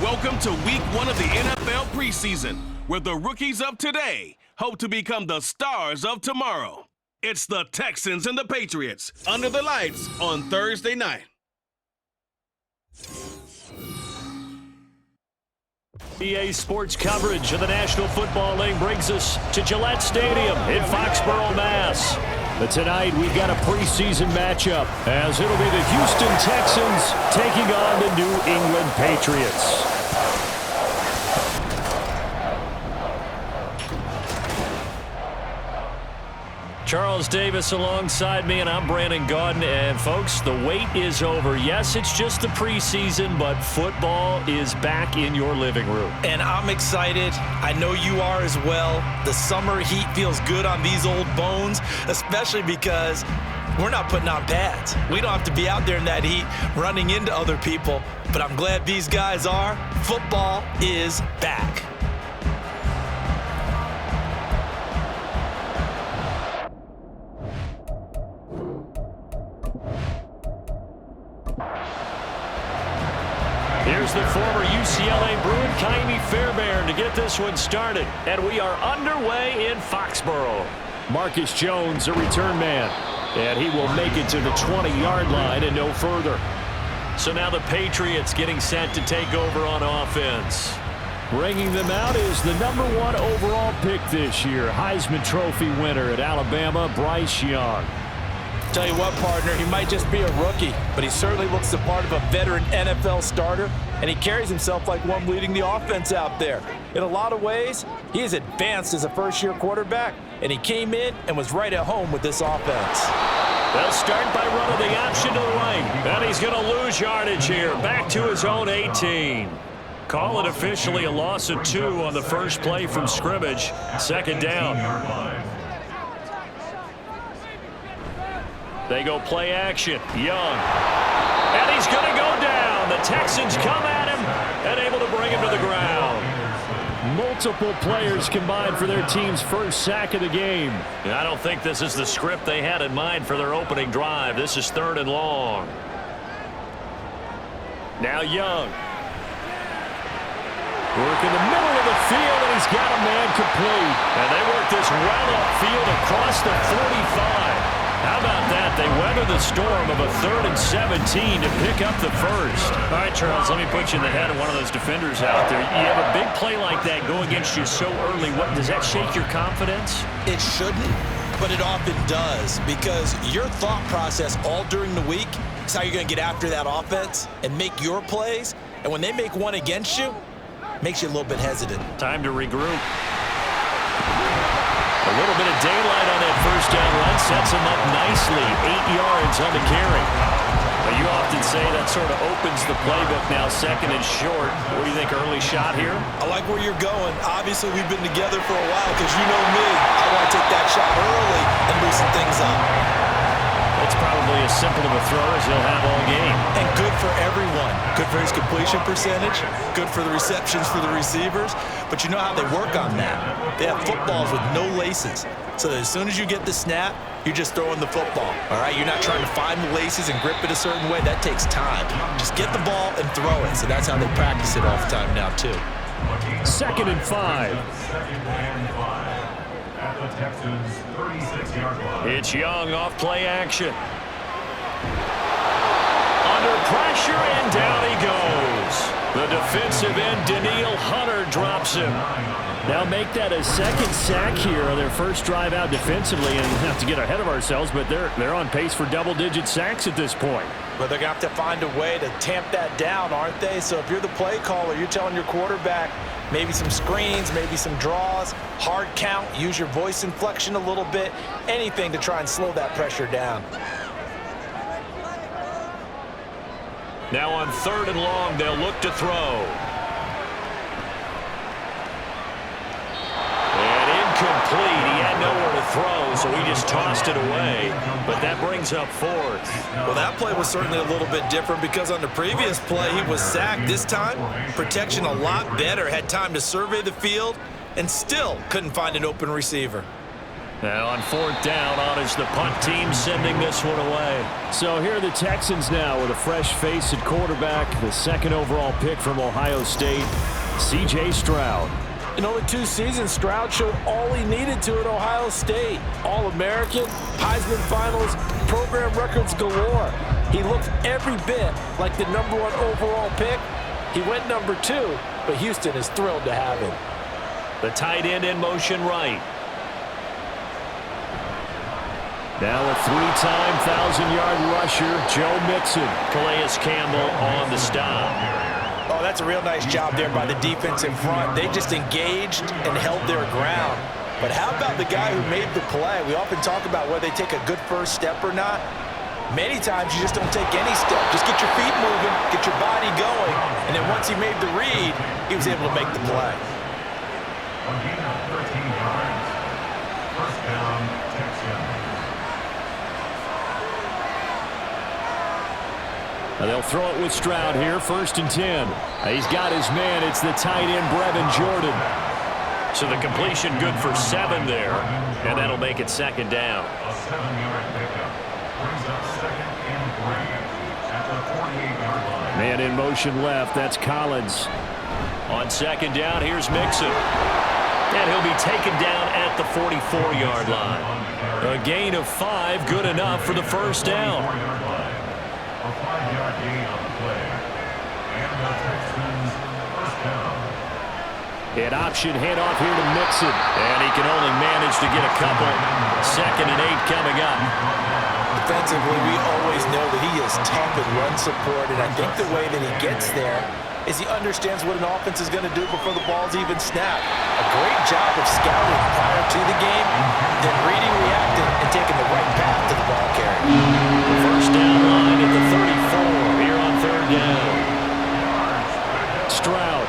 Welcome to Week 1 of the NFL preseason, where the rookies of today hope to become the stars of tomorrow. It's the Texans and the Patriots under the lights on Thursday night. EA Sports coverage of the National Football League brings us to Gillette Stadium in Foxborough, Mass. But tonight we've got a preseason matchup, as it'll be the Houston Texans taking on the New England Patriots. Charles Davis alongside me, and I'm Brandon Gaudin. And folks, the wait is over. Yes, it's just the preseason, but football is back in your living room. And I'm excited. I know you are as well. The summer heat feels good on these old bones, especially because we're not putting on pads. We don't have to be out there in that heat running into other people, but I'm glad these guys are. Football is back. Here's the former UCLA Bruin, Kaimi Fairbairn, to get this one started. And we are underway in Foxborough. Marcus Jones, a return man. And he will make it to the 20-yard line and no further. So now the Patriots getting set to take over on offense. Bringing them out is the #1 overall pick this year, Heisman Trophy winner at Alabama, Bryce Young. Tell you what, partner, he might just be a rookie, but he certainly looks the part of a veteran NFL starter, and he carries himself like one leading the offense out there. In a lot of ways, he is advanced as a first-year quarterback, and he came in and was right at home with this offense. They'll start by running the option to the right, and he's going to lose yardage here, back to his own 18. Call it officially a loss of 2 on the first play from scrimmage. Second down. They go play action. Young. And he's going to go down. The Texans come at him and able to bring him to the ground. Multiple players combined for their team's first sack of the game. I don't think this is the script they had in mind for their opening drive. This is 3rd and long. Now Young. Work in the middle of the field, and he's got a man complete. And they work this well upfield across the 45. How about that? They weather the storm of a 3rd and 17 to pick up the first. All right, Charles, let me put you in the head of one of those defenders out there. You have a big play like that go against you so early. What, does that shake your confidence? It shouldn't, but it often does, because your thought process all during the week is how you're going to get after that offense and make your plays. And when they make one against you, it makes you a little bit hesitant. Time to regroup. A little bit of daylight on that first down run sets him up nicely. 8 yards on the carry. But you often say that sort of opens the playbook now, 2nd and short. What do you think, early shot here? I like where you're going. Obviously, we've been together for a while because you know me. I want to take that shot early and loosen things up. It's probably as simple of a throw as he'll have all game. And good for everyone. Good for his completion percentage. Good for the receptions for the receivers. But you know how they work on that. They have footballs with no laces. So that as soon as you get the snap, you're just throwing the football. All right? You're not trying to find the laces and grip it a certain way. That takes time. Just get the ball and throw it. So that's how they practice it all the time now, too. 2nd and 5. It's Young off play action. Under pressure, and down he goes. The defensive end, Danielle Hunter, drops him. Now make that a 2nd sack here on their first drive out defensively, and not to get ahead of ourselves, but they're on pace for double-digit sacks at this point. But they're going to have to find a way to tamp that down, aren't they? So if you're the play caller, you're telling your quarterback maybe some screens, maybe some draws, hard count, use your voice inflection a little bit, anything to try and slow that pressure down. Now on 3rd and long, they'll look to throw. And incomplete. He had nowhere to throw, so he just tossed it away. But that brings up 4th. Well, that play was certainly a little bit different because on the previous play, he was sacked. This time, protection a lot better. Had time to survey the field and still couldn't find an open receiver. Now on fourth down, on is the punt team sending this one away. So here are the Texans now with a fresh face at quarterback, the second overall pick from Ohio State, C.J. Stroud. In only 2 seasons, Stroud showed all he needed to at Ohio State. All-American, Heisman Finals, program records galore. He looked every bit like the #1 overall pick. He went #2, but Houston is thrilled to have him. The tight end in motion right. Now a 3-time 1,000-yard rusher, Joe Mixon. Calais Campbell on the stop. Oh, that's a real nice job there by the defense in front. They just engaged and held their ground. But how about the guy who made the play? We often talk about whether they take a good first step or not. Many times you just don't take any step. Just get your feet moving, get your body going, and then once he made the read, he was able to make the play. First down, Texans. They'll throw it with Stroud here, 1st and 10. He's got his man. It's the tight end, Brevin Jordan. So the completion good for 7 there, and that'll make it 2nd down. A 7-yard pickup brings up 2nd and 3 at the 48-yard line. Man in motion left. That's Collins. On 2nd down, here's Mixon. And he'll be taken down at the 44-yard line. A gain of 5, good enough for the 1st down. A 5-yard gain on the play. And the Texans first down. An option handoff here to Mixon. And he can only manage to get a couple. 2nd and 8 coming up. Defensively, we always know that he is tough in run support, and I think the way that he gets there is he understands what an offense is going to do before the ball's even snapped. A great job of scouting prior to the game, then reading, reacting, and taking the right path to the ball carrier. First down line at the 34 here on 3rd down. Stroud.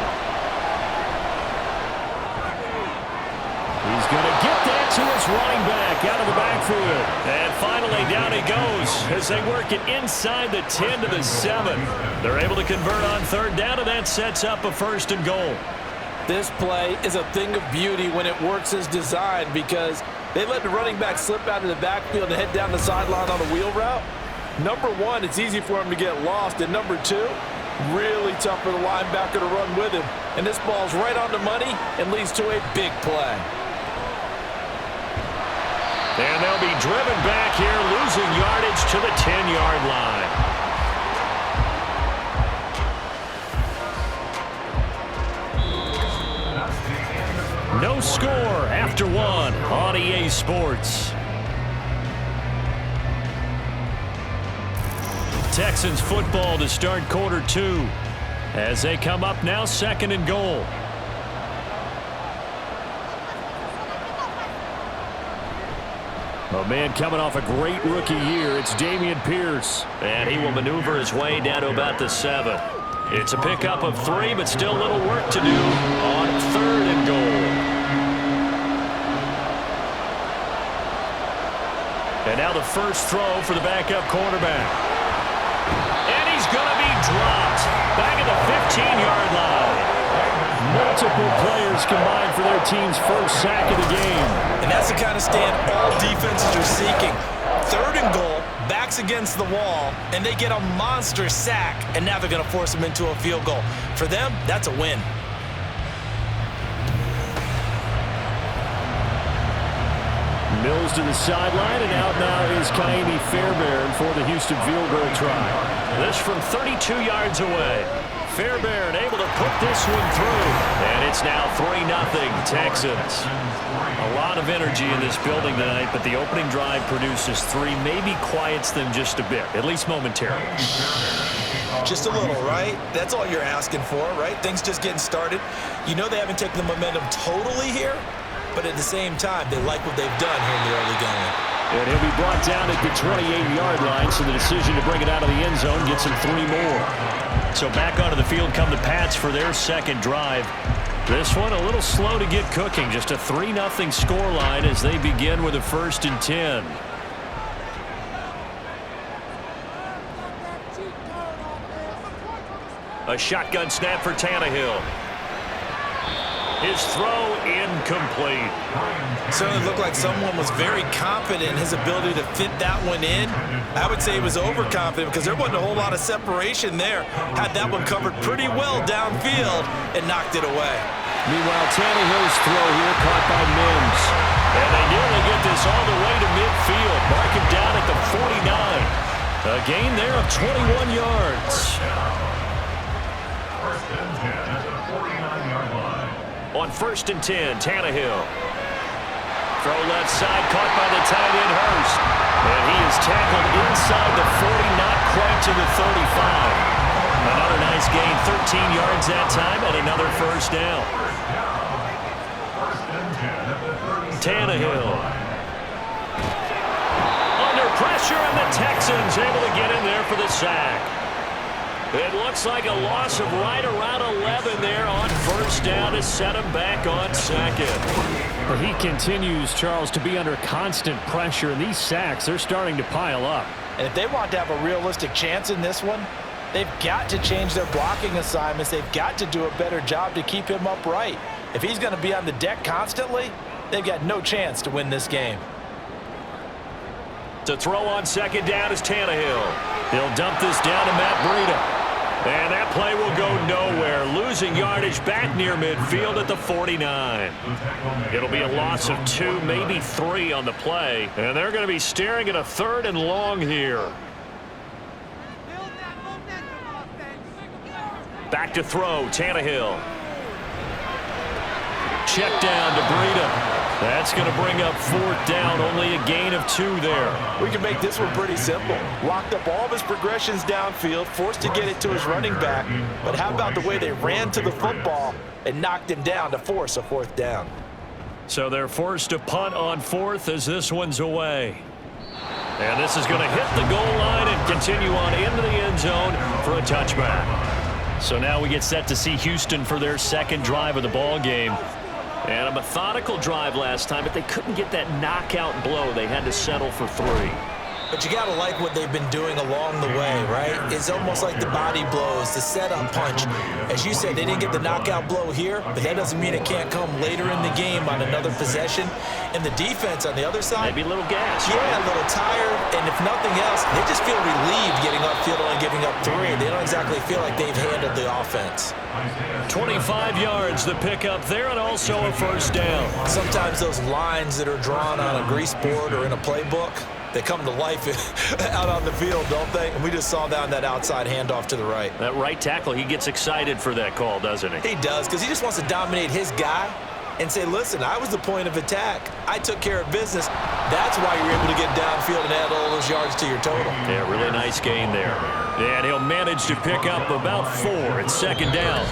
He's going to get that to his running back out of the backfield. And finally down he goes as they work it inside the 10 to the 7. They're able to convert on 3rd down, and that sets up a 1st and goal. This play is a thing of beauty when it works as designed because they let the running back slip out of the backfield and head down the sideline on a wheel route. #1, it's easy for him to get lost. And #2, really tough for the linebacker to run with him. And this ball's right on the money and leads to a big play. And they'll be driven back here, losing yardage to the 10-yard line. No score after 1 on EA Sports. Texans football to start quarter 2 as they come up now 2nd and goal. A man coming off a great rookie year, it's Dameon Pierce. And he will maneuver his way down to about the 7. It's a pickup of 3, but still a little work to do on 3rd and goal. And now the first throw for the backup quarterback. And he's going to be dropped back at the 15-yard line. Multiple players combined for their team's first sack of the game. And that's the kind of stand all defenses are seeking. 3rd and goal, backs against the wall, and they get a monster sack, and now they're going to force them into a field goal. For them, that's a win. Mills to the sideline, and out now is Kaimi Fairbairn for the Houston field goal try. This from 32 yards away. Fairbairn able to put this one through. And it's now 3-0 Texans. A lot of energy in this building tonight, but the opening drive produces 3, maybe quiets them just a bit, at least momentarily. Just a little, right? That's all you're asking for, right? Things just getting started. You know they haven't taken the momentum totally here, but at the same time, they like what they've done here in the early going. And he'll be brought down at the 28-yard line, so the decision to bring it out of the end zone gets him 3 more. So back onto the field come the Pats for their 2nd drive. This one a little slow to get cooking, just a 3-0 scoreline as they begin with a 1st and 10. A shotgun snap for Tannehill. His throw incomplete. Certainly looked like someone was very confident in his ability to fit that one in. I would say he was overconfident because there wasn't a whole lot of separation there. Had that one covered pretty well downfield and knocked it away. Meanwhile, Tannehill's throw here caught by Mims. And they nearly get this all the way to midfield. Mark him down at the 49. A gain there of 21 yards. First and 10 at the 49-yard line. On 1st and 10, Tannehill. Throw left side, caught by the tight end Hurst. And he is tackled inside the 40, not quite to the 35. Another nice gain, 13 yards that time, and another first down. First and 10 at the 37-yard Tannehill. line. Under pressure, and the Texans able to get in there for the sack. It looks like a loss of right around 11 there on first down to set him back on second. But he continues, Charles, to be under constant pressure, and these sacks, they're starting to pile up. And if they want to have a realistic chance in this one, they've got to change their blocking assignments. They've got to do a better job to keep him upright. If he's going to be on the deck constantly, they've got no chance to win this game. To throw on second down is Tannehill. He'll dump this down to Matt Breida. And that play will go nowhere. Losing yardage back near midfield at the 49. It'll be a loss of 2, maybe 3 on the play. And they're going to be staring at a 3rd and long here. Back to throw, Tannehill. Check down to Breida. That's going to bring up 4th down, only a gain of 2 there. We can make this one pretty simple. Locked up all of his progressions downfield, forced to get it to his running back. But how about the way they ran to the football and knocked him down to force a 4th down? So they're forced to punt on 4th as this one's away. And this is going to hit the goal line and continue on into the end zone for a touchback. So now we get set to see Houston for their 2nd drive of the ball game. And a methodical drive last time, but they couldn't get that knockout blow. They had to settle for 3. But you got to like what they've been doing along the way, right? It's almost like the body blows, the setup punch. As you said, they didn't get the knockout blow here, but that doesn't mean it can't come later in the game on another possession. And the defense on the other side, maybe a little gas. Yeah, right? A little tired. And if nothing else, they just feel relieved getting upfield and giving up 3. They don't exactly feel like they've handled the offense. 25 yards, the pickup there, and also a first down. Sometimes those lines that are drawn on a grease board or in a playbook, they come to life out on the field, don't they? And we just saw that on that outside handoff to the right. That right tackle, he gets excited for that call, doesn't he? He does, because he just wants to dominate his guy and say, listen, I was the point of attack. I took care of business. That's why you're able to get downfield and add all those yards to your total. Yeah, really nice gain there. And he'll manage to pick up about 4 at 2nd down.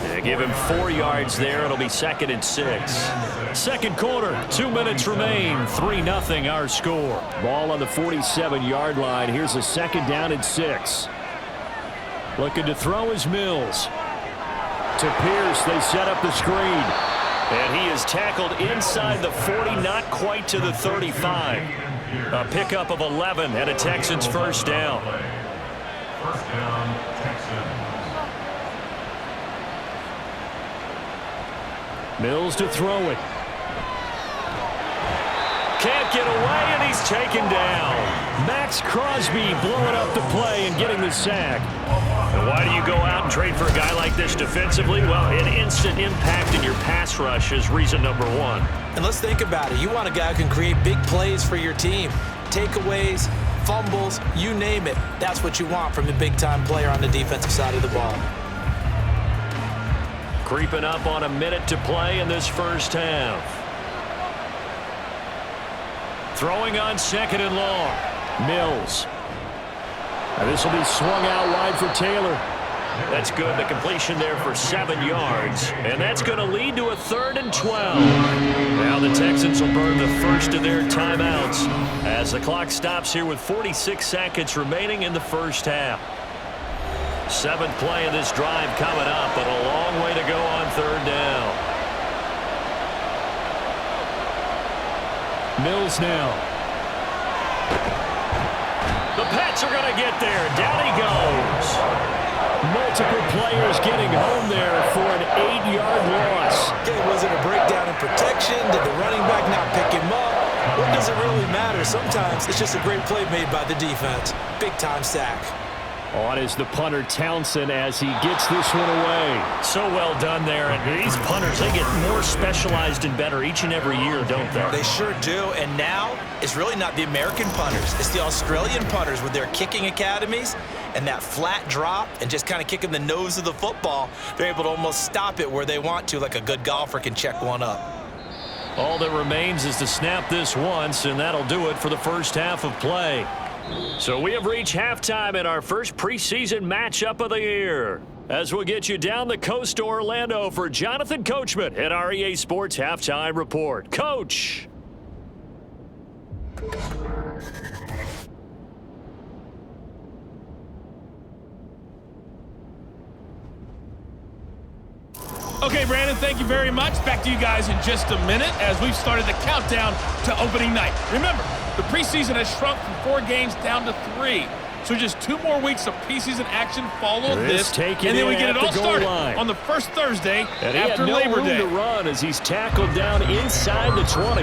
They give him 4 yards there. It'll be 2nd and 6. 2nd quarter, 2 minutes remain. 3-0 our score. Ball on the 47-yard line. Here's a 2nd down and 6. Looking to throw is Mills. To Pierce, they set up the screen. And he is tackled inside the 40, not quite to the 35. A pickup of 11 and a Texans first down. First down, Texans. Mills to throw it. Can't get away, and he's taken down. Max Crosby blowing up the play and getting the sack. And why do you go out and trade for a guy like this defensively? Well, an instant impact in your pass rush is reason number 1. And let's think about it. You want a guy who can create big plays for your team. Takeaways, fumbles, you name it. That's what you want from a big-time player on the defensive side of the ball. Creeping up on a minute to play in this first half. Throwing on 2nd and long. Mills. And this will be swung out wide for Taylor. That's good. The completion there for 7 yards. And that's going to lead to a 3rd and 12. Now the Texans will burn the first of their timeouts as the clock stops here with 46 seconds remaining in the first half. 7th play of this drive coming up, but a long way to go on 3rd down. Mills now. The Pats are going to get there. Down he goes. Multiple players getting home there for an 8-yard loss. Okay, was it a breakdown in protection? Did the running back not pick him up? What does it really matter? Sometimes it's just a great play made by the defense. Big-time sack. On is the punter Townsend as he gets this one away. So well done there. And these punters, they get more specialized and better each and every year, don't they? They sure do. And now it's really not the American punters. It's the Australian punters with their kicking academies and that flat drop and just kind of kicking the nose of the football. They're able to almost stop it where they want to, like a good golfer can check one up. All that remains is to snap this once, and that'll do it for the first half of play. So we have reached halftime in our first preseason matchup of the year. As we'll get you down the coast to Orlando for Jonathan Coachman at our EA Sports Halftime Report. Coach! Okay, Brandon, thank you very much. Back to you guys in just a minute as we've started the countdown to opening night. Remember, the preseason has shrunk from 4 games down to 3. So just 2 more weeks of preseason action follow this, and then we get it all started on the first Thursday after Labor Day. To run as he's tackled down inside the 20.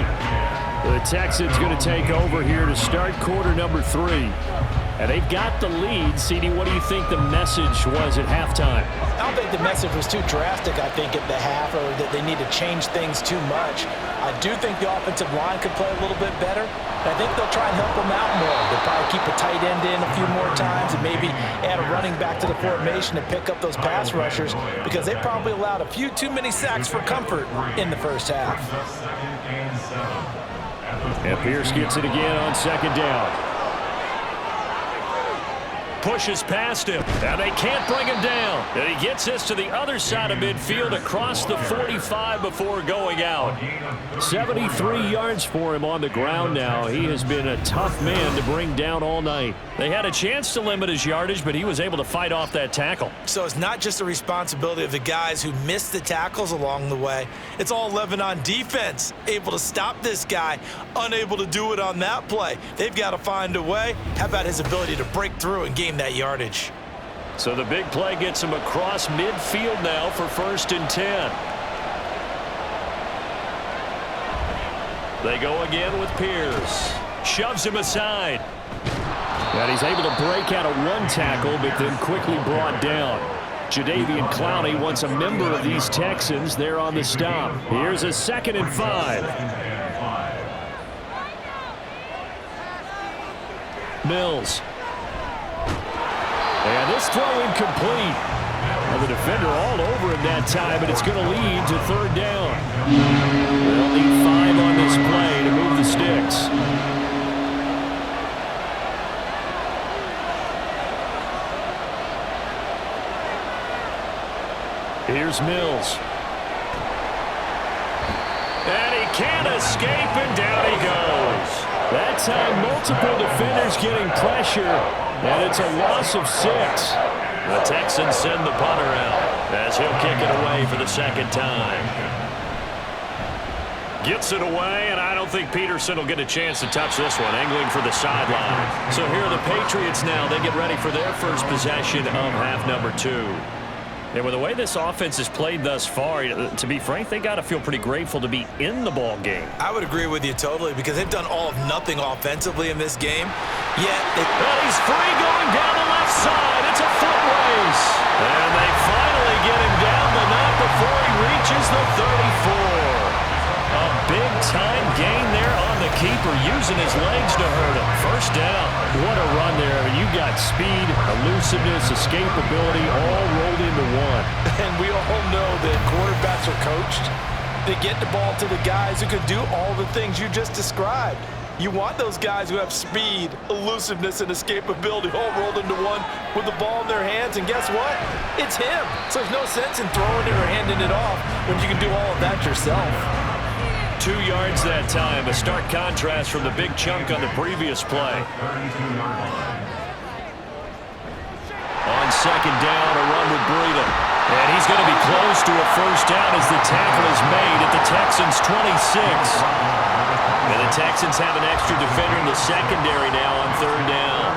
The Texans going to take over here to start quarter number 3. And they've got the lead. CD, what do you think the message was at halftime? I don't think the message was too drastic, I think, at the half, or that they need to change things too much. I do think the offensive line could play a little bit better. I think they'll try and help them out more. They'll probably keep a tight end in a few more times and maybe add a running back to the formation to pick up those pass rushers, because they probably allowed a few too many sacks for comfort in the first half. And Pierce gets it again on second down. Pushes past him, and they can't bring him down. And he gets this to the other side of midfield across the 45 before going out. 73 yards for him on the ground now. He has been a tough man to bring down all night. They had a chance to limit his yardage, but he was able to fight off that tackle. So it's not just the responsibility of the guys who missed the tackles along the way. It's all 11 on defense, able to stop this guy, unable to do it on that play. They've got to find a way. How about his ability to break through and gain that yardage? So the big play gets him across midfield now for 1st and 10. They go again with Pierce. Shoves him aside. And he's able to break out of one tackle, but then quickly brought down. Jadeveon Clowney wants a member of these Texans there on the stop. Here's a 2nd and 5. Mills. And this throw incomplete. Well, the defender all over him that time, but it's going to lead to 3rd down. They'll need 5 on this play to move the sticks. Here's Mills. And he can't escape, and down he goes. That time, multiple defenders getting pressure, and it's a loss of 6. The Texans send the punter out as he'll kick it away for the 2nd time. Gets it away, and I don't think Peterson will get a chance to touch this one, angling for the sideline. So here are the Patriots now. They get ready for their first possession of half number 2. And with the way this offense has played thus far, to be frank, they got to feel pretty grateful to be in the ball game. I would agree with you totally, because they've done all of nothing offensively in this game. Yet and he's free going down the left side. It's a foot race. And they finally get him down the knot before he reaches the 34. A big-time gain there on the keeper, using his legs to hurt him. First down. What a run there. I mean, you got speed, elusiveness, escapability, all rolled into one. And we all know that quarterbacks are coached. They get the ball to the guys who can do all the things you just described. You want those guys who have speed, elusiveness, and escapability all rolled into one with the ball in their hands, and guess what? It's him. So there's no sense in throwing it or handing it off when you can do all of that yourself. 2 yards that time, a stark contrast from the big chunk on the previous play. On 2nd down, a run with Breida. And he's going to be close to a first down as the tackle is made at the Texans' 26. And the Texans have an extra defender in the secondary now on 3rd down.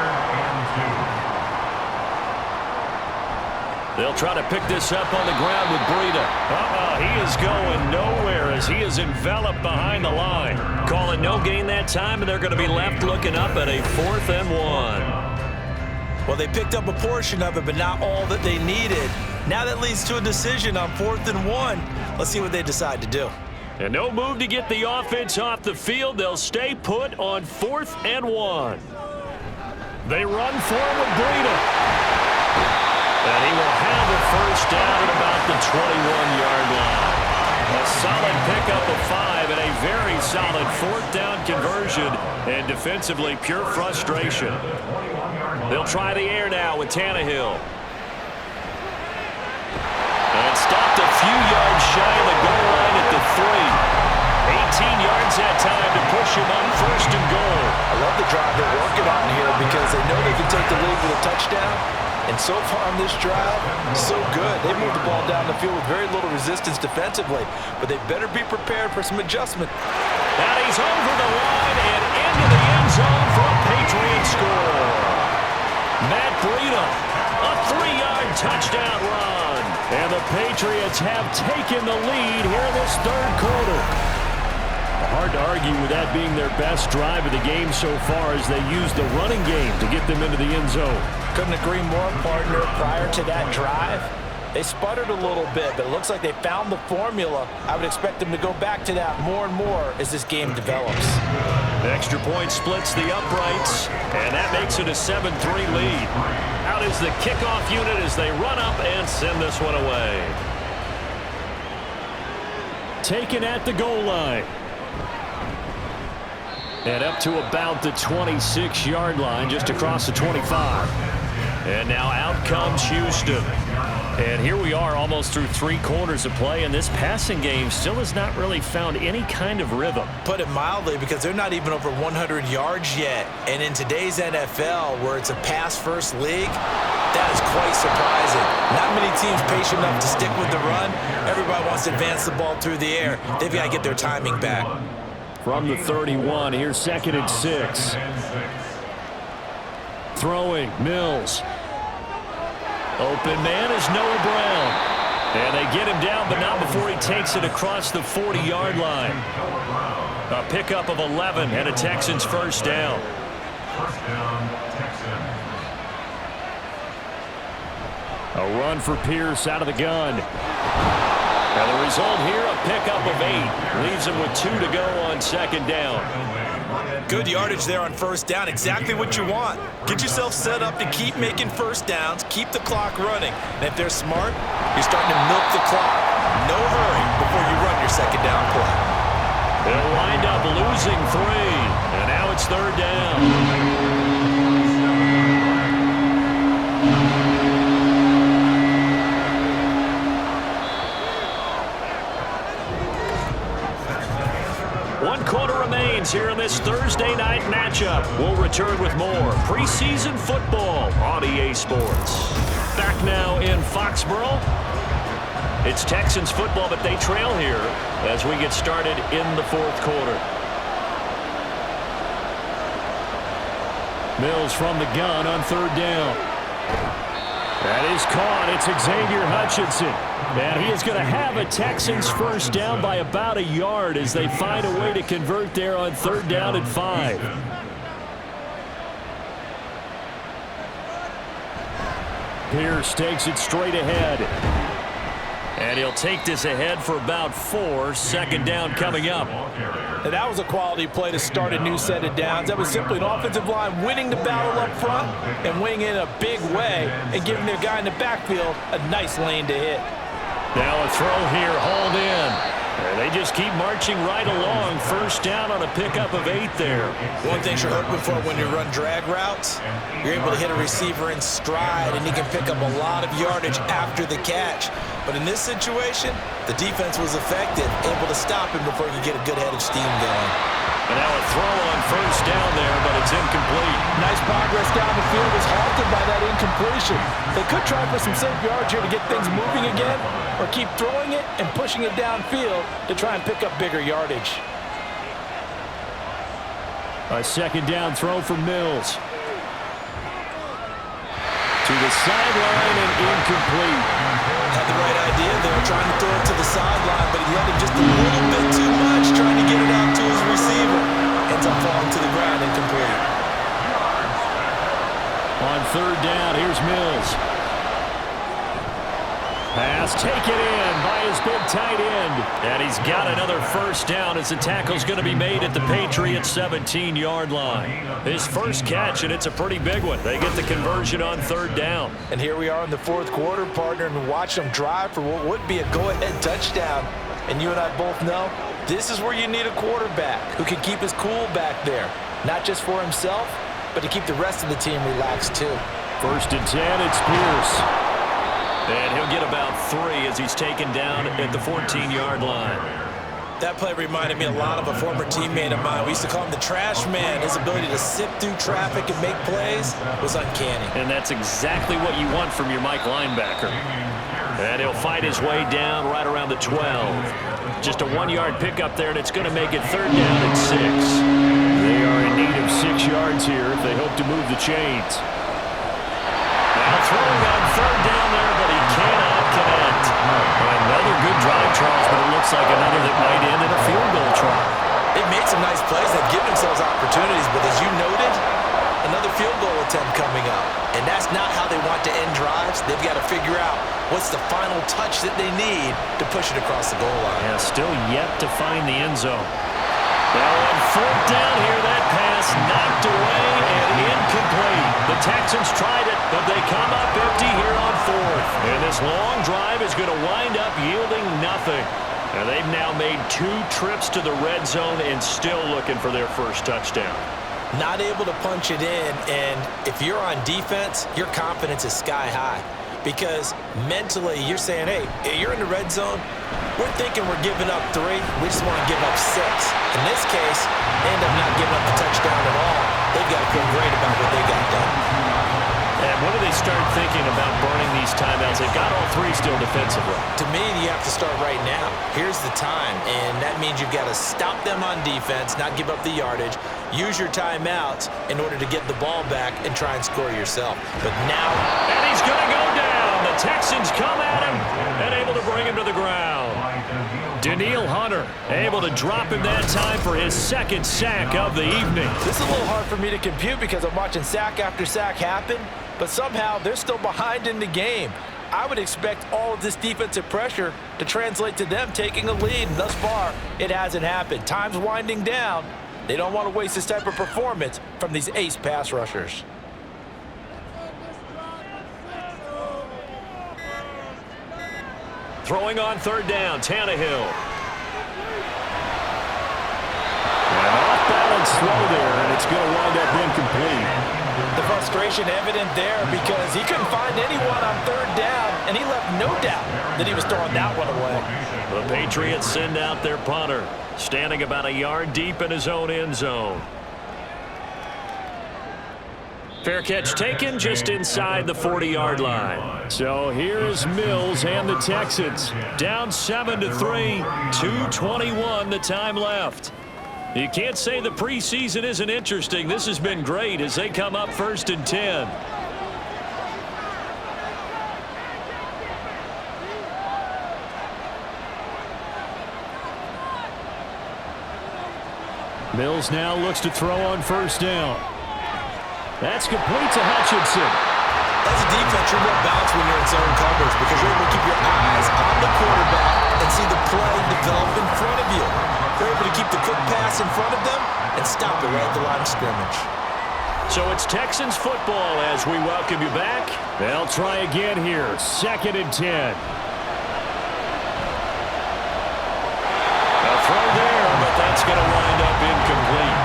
They'll try to pick this up on the ground with Breida. He is going nowhere as he is enveloped behind the line. Calling no gain that time, and they're going to be left looking up at a 4th and 1. Well, they picked up a portion of it, but not all that they needed. Now that leads to a decision on 4th and 1. Let's see what they decide to do. And no move to get the offense off the field. They'll stay put on 4th and 1. They run for him with Breida. And he will have the first down at about the 21-yard line. A solid pickup of 5 and a very solid 4th down conversion. And defensively, pure frustration. They'll try the air now with Tannehill. And stopped a few yards shy of the goal line at the 3. 18 yards that time to push him on 1st and goal. I love the drive they're working on here because they know they can take the lead with a touchdown. And so far on this drive, so good. They moved the ball down the field with very little resistance defensively, but they better be prepared for some adjustment. And he's over the line and into the end zone for a Patriots score. Matt Breida, a 3-yard touchdown run. And the Patriots have taken the lead here in this 3rd quarter. Hard to argue with that being their best drive of the game so far as they used the running game to get them into the end zone. Couldn't agree more, partner. Prior to that drive, they sputtered a little bit, but it looks like they found the formula. I would expect them to go back to that more and more as this game develops. The extra point splits the uprights, and that makes it a 7-3 lead. Out is the kickoff unit as they run up and send this one away. Taken at the goal line. And up to about the 26-yard line, just across the 25. And now out comes Houston. And here we are almost through 3 quarters of play, and this passing game still has not really found any kind of rhythm. Put it mildly, because they're not even over 100 yards yet. And in today's NFL, where it's a pass-first league, that is quite surprising. Not many teams patient enough to stick with the run. Everybody wants to advance the ball through the air. They've got to get their timing back. From the 31, here's 2nd and 6. Throwing, Mills. Open man is Noah Brown. And they get him down, but not before he takes it across the 40-yard line. A pickup of 11 and a Texans first down. First down, Texans. A run for Pierce out of the gun. And the result here, a pickup of 8. Leaves him with 2 to go on 2nd down. Good yardage there on 1st down. Exactly what you want. Get yourself set up to keep making 1st downs, keep the clock running. And if they're smart, you're starting to milk the clock. No hurry before you run your 2nd down play. They'll wind up losing 3. And now it's 3rd down. Here in this Thursday night matchup. We'll return with more preseason football on EA Sports. Back now in Foxborough. It's Texans football, but they trail here as we get started in the 4th quarter. Mills from the gun on 3rd down. That is caught. It's Xavier Hutchinson. And he is going to have a Texans first down by about a yard as they find a way to convert there on 3rd down and 5. Pierce takes it straight ahead. And he'll take this ahead for about 4. 2nd down coming up. And that was a quality play to start a new set of downs. That was simply an offensive line winning the battle up front and winning in a big way and giving their guy in the backfield a nice lane to hit. Now a throw here, hauled in. And they just keep marching right along. 1st down on a pickup of 8 there. One thing you're hoping for when you run drag routes, you're able to hit a receiver in stride, and he can pick up a lot of yardage after the catch. But in this situation, the defense was effective, able to stop him before he could get a good head of steam going. And now a throw on 1st down there, but it's incomplete. Nice progress down the field was halted by that incompletion. They could try for some safe yards here to get things moving again, or keep throwing it and pushing it downfield to try and pick up bigger yardage. A 2nd down throw for Mills. To the sideline and incomplete. Had the right idea there, trying to throw it to the sideline, but he let him just a little bit too much, trying to get it out to his receiver. Ends up falling to the ground, incomplete. On third down, here's Mills. Pass taken in by his big tight end. And he's got another first down as the tackle's going to be made at the Patriots 17-yard line. His first catch, and it's a pretty big one. They get the conversion on third down. And here we are in the fourth quarter, partner, and watch them drive for what would be a go-ahead touchdown. And you and I both know this is where you need a quarterback who can keep his cool back there. Not just for himself, but to keep the rest of the team relaxed too. First and 10, it's Pierce. And he'll get about 3 as he's taken down at the 14-yard line. That play reminded me a lot of a former teammate of mine. We used to call him the trash man. His ability to sift through traffic and make plays was uncanny. And that's exactly what you want from your Mike linebacker. And he'll fight his way down right around the 12. Just a 1-yard pickup there, and it's going to make it third down and 6. They are in need of 6 yards here if they hope to move the chains. Now throwing on third down there, but he cannot connect. Another good drive, Charles, but it looks like another that might end in a field goal try. They've made some nice plays. They've given themselves opportunities, but as you noted, another field goal attempt coming up. And that's not how they want to end drives. They've got to figure out what's the final touch that they need to push it across the goal line. Yeah, still yet to find the end zone. Now on fourth down here, that pass knocked away and incomplete. The Texans tried it, but they come up empty here on fourth. And this long drive is going to wind up yielding nothing. And they've now made 2 trips to the red zone and still looking for their first touchdown. Not able to punch it in, and if you're on defense, your confidence is sky high. Because mentally, you're saying, hey, you're in the red zone. We're thinking we're giving up 3. We just want to give up 6. In this case, they end up not giving up the touchdown at all. They've got to feel great about what they got done. And when do they start thinking about burning these timeouts? They've got all 3 still defensively. To me, you have to start right now. Here's the time, and that means you've got to stop them on defense, not give up the yardage, use your timeouts in order to get the ball back and try and score yourself. But now... And he's going to go down. The Texans come at him and able to bring him to the ground. Daniil Hunter able to drop him that time for his second sack of the evening. This is a little hard for me to compute because I'm watching sack after sack happen, but somehow they're still behind in the game. I would expect all of this defensive pressure to translate to them taking a lead, and thus far, it hasn't happened. Time's winding down. They don't want to waste this type of performance from these ace pass rushers. Throwing on third down, Tannehill. And off balance throw there, and it's going to wind up incomplete. The frustration evident there because he couldn't find anyone on third down, and he left no doubt that he was throwing that one away. The Patriots send out their punter, standing about a yard deep in his own end zone. Fair catch taken just inside the 40-yard line. So here's Mills and the Texans. Down 7-3, 2:21 the time left. You can't say the preseason isn't interesting. This has been great as they come up first and 10. Mills now looks to throw on first down. That's complete to Hutchinson. As a defense, you're more balanced when you're in zone coverage because you're able to keep your eyes on the quarterback and see the play develop in front of you. You're able to keep the quick pass in front of them and stop it right at the line of scrimmage. So it's Texans football as we welcome you back. They'll try again here, 2nd and 10. A throw there, but that's going to wind up incomplete.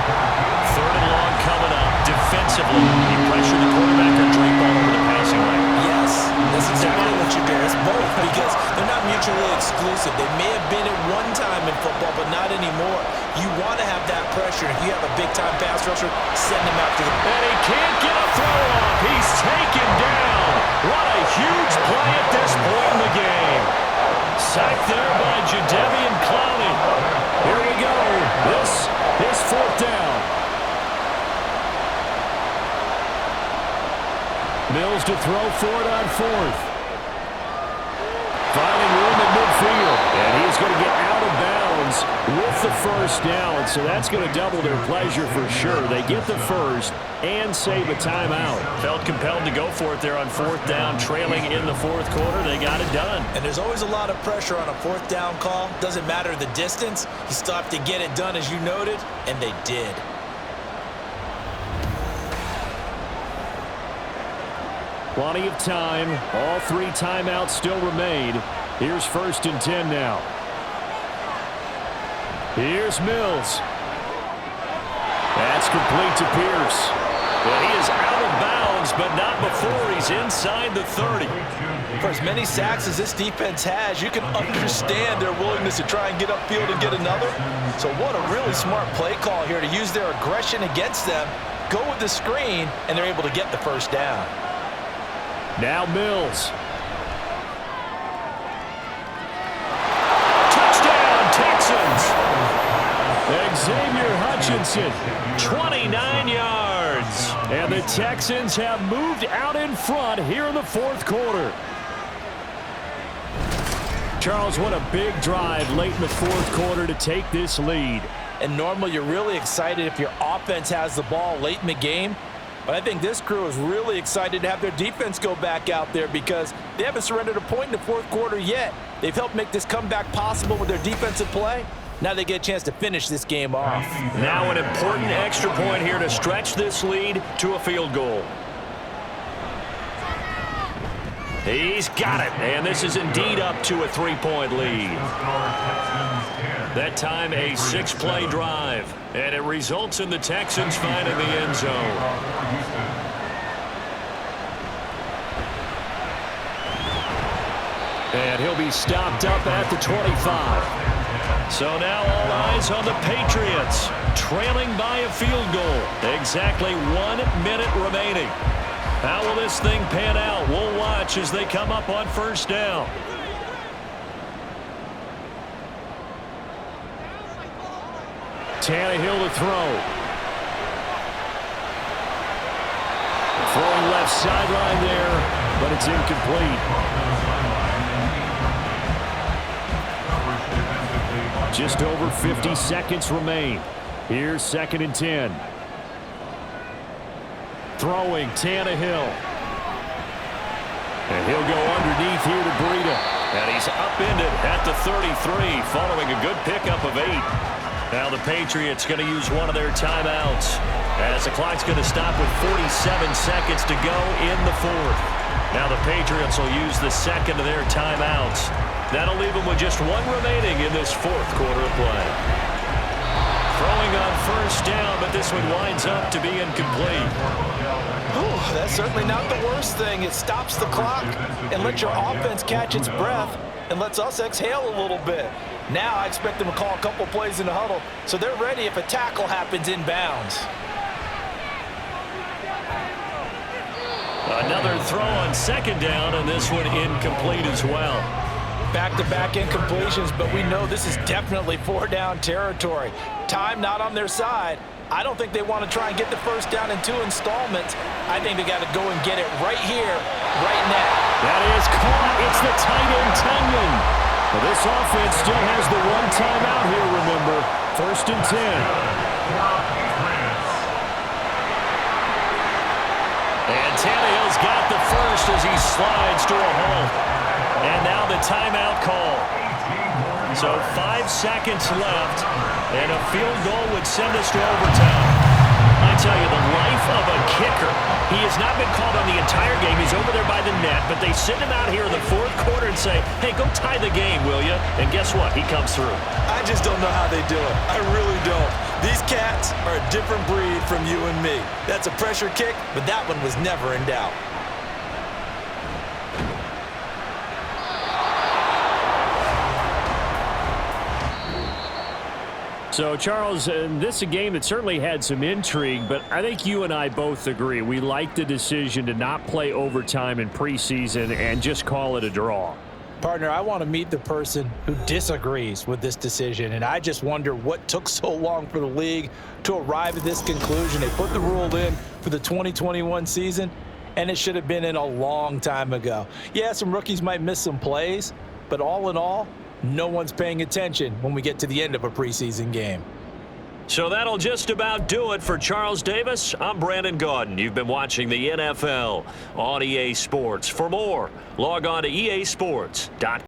Third and long coming up. Defensively, he pressured the quarterback or drape all over the passing lane. Yes, that's exactly what you do. It's both because they're not mutually exclusive. They may have been at one time in football, but not anymore. You want to have that pressure. If you have a big-time pass rusher, send him after the... And he can't get a throw off. He's taken down. What a huge play at this point in the game. Sacked there by Jadeveon Clowney. Here we go. This is fourth down. Mills to throw for it on fourth. Finding room at midfield. And he's going to get out of bounds with the first down. So that's going to double their pleasure for sure. They get the first and save a timeout. Felt compelled to go for it there on fourth down, trailing in the fourth quarter. They got it done. And there's always a lot of pressure on a fourth down call. Doesn't matter the distance. You still have to get it done, as you noted, and they did. Plenty of time. All 3 timeouts still remain. Here's 1st and 10 now. Here's Mills. That's complete to Pierce. And he is out of bounds, but not before he's inside the 30. For as many sacks as this defense has, you can understand their willingness to try and get upfield and get another. So what a really smart play call here to use their aggression against them, go with the screen, and they're able to get the first down. Now Mills. Touchdown, Texans! Xavier Hutchinson, 29 yards. And the Texans have moved out in front here in the fourth quarter. Charles, what a big drive late in the fourth quarter to take this lead. And normally you're really excited if your offense has the ball late in the game. But I think this crew is really excited to have their defense go back out there because they haven't surrendered a point in the fourth quarter yet. They've helped make this comeback possible with their defensive play. Now they get a chance to finish this game off. Now an important extra point here to stretch this lead to a field goal. He's got it, and this is indeed up to a 3-point lead. That time a 6-play drive, and it results in the Texans finding the end zone. And he'll be stopped up at the 25. So now all eyes on the Patriots, trailing by a field goal. Exactly 1 minute remaining. How will this thing pan out? We'll watch as they come up on first down. Tannehill to throw. Throwing left sideline there, but it's incomplete. Just over 50 seconds remain. Here's 2nd and 10. Throwing Tannehill. And he'll go underneath here to Breida. And he's upended at the 33 following a good pickup of 8. Now the Patriots going to use one of their timeouts as the clock's going to stop with 47 seconds to go in the fourth. Now the Patriots will use the second of their timeouts. That'll leave them with just 1 remaining in this fourth quarter of play. Throwing on first down, but this one winds up to be incomplete. Whew, that's certainly not the worst thing. It stops the clock and lets your offense catch its breath and lets us exhale a little bit. Now I expect them to call a couple plays in the huddle so they're ready if a tackle happens inbounds. Another throw on second down, and this one incomplete as well. Back-to-back incompletions, but we know this is definitely 4-down territory. Time not on their side. I don't think they want to try and get the first down in 2 installments. I think they got to go and get it right here, right now. That is caught. It's the tight end, Tunyon. Well, this offense still has the 1 timeout here, remember. 1st and 10. And Tannehill's got the first as he slides to a halt. And now the timeout call. So 5 seconds left, and a field goal would send us to overtime. I tell you, the life of a kicker. He has not been called on the entire game. He's over there by the net, but they send him out here in the fourth quarter and say, hey, go tie the game, will you? And guess what? He comes through. I just don't know how they do it. I really don't. These cats are a different breed from you and me. That's a pressure kick, but that one was never in doubt. So, Charles, this is a game that certainly had some intrigue, but I think you and I both agree. We like the decision to not play overtime in preseason and just call it a draw. Partner, I want to meet the person who disagrees with this decision, and I just wonder what took so long for the league to arrive at this conclusion. They put the rule in for the 2021 season, and it should have been in a long time ago. Yeah, some rookies might miss some plays, but all in all, no one's paying attention when we get to the end of a preseason game. So that'll just about do it for Charles Davis. I'm Brandon Gaudin. You've been watching the NFL on EA Sports. For more, log on to easports.com.